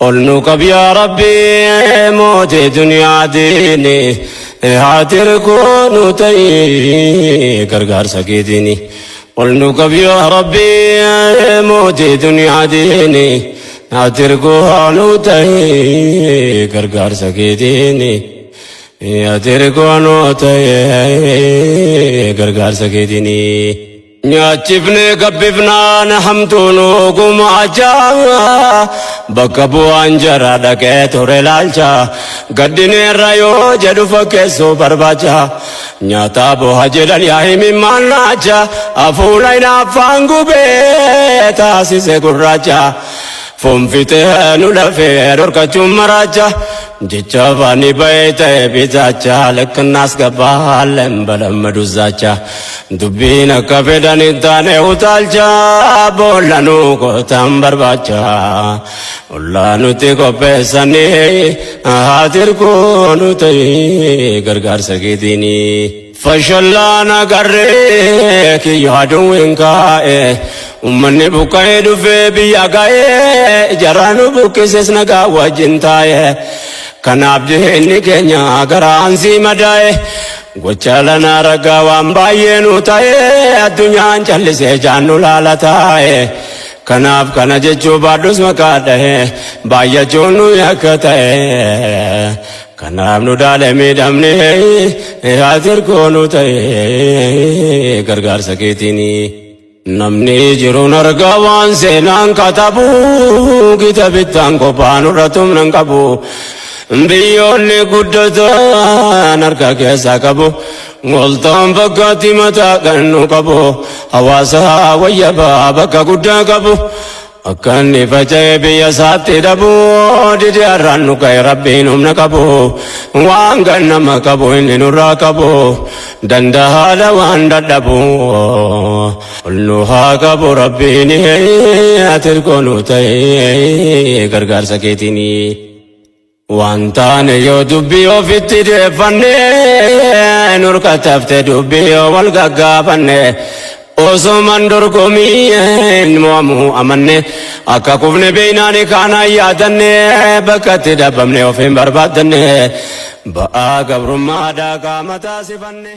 Olluu qabii rabbii mootii duniyaa diini irikkoo nu tayii gargaarsa keetiini. Olluu qabii rabbii mootii duniyaa diini irikkoo nu tayii gargaarsa keetiini. Irikkoo nu tayii gargaarsa keetiini. Nyaachifne gabbifnaan hamtuun gumaachaa bakka bu'aan jara dhaqee ture laalcha gaddineerra yoo jedhu fakkeessuu barbaacha nyaata bu'a jedhan yaa himimmaan naacha hafuura hinaaffaan gubee taasise gurraacha fonfitee nu lafee dhorkachuun maraacha jecha baani ba'ee ta'e bitaacha lekkannaas gabbaa lembalamadu zaacha dubbiin akka fedhan hin taane utaalcha boolla nu gootan barbaacha ollaa nuti qopheessanii irikkoo nu tayii gargaarsa keetiini. Fashallaan agarree kiyya aduun kaa'e ummanni buqqa'ee dhufee biyya ga'ee jaraan nu buqqises nagaa wajjin taa'e kanaaf jireenyi keenya garaan si madaa'e gocha lana ragaa waan baay'ee nu ta'e addunyaan callisee jaannu laala taa'e kanaaf kana jechuu baadhus maqaa dhahe baay'achuun nu yakka ta'e. Kanaaf nu daale miidhamne irikkoo nu tayii gargaarsa keetiini. Namni jiruun argaa waan seenaan katabu kitabittaan kophaa nurra tumnan qabu. Biyyoonni guddatan harka keessaa qabu waltaan fakkaatti mataa kan nu qabu hawaasa wayyabaa bakka guddaa qabu. Akkan faca'ee biyya isaatti dhabu didi har'aan nu ka'e rabbiin humna qabu waan gannama qabu inni nurraa qabu dandahaadha waan dadhabu ol nu haa qabu rabbiin irikkoo nu tayii gargaarsa keetiini. Waan taane yoo dubbii ofitti deeffanne nurka tafte dubbii yoo wal gaggaafanne osoman dorgomii mo'amu amanne akka kufne beeynaani kaanaan yaadanne bakkatti dhabamne ofiin barbaadanne ba'aa gabrummaa daagaa mataa sifanne.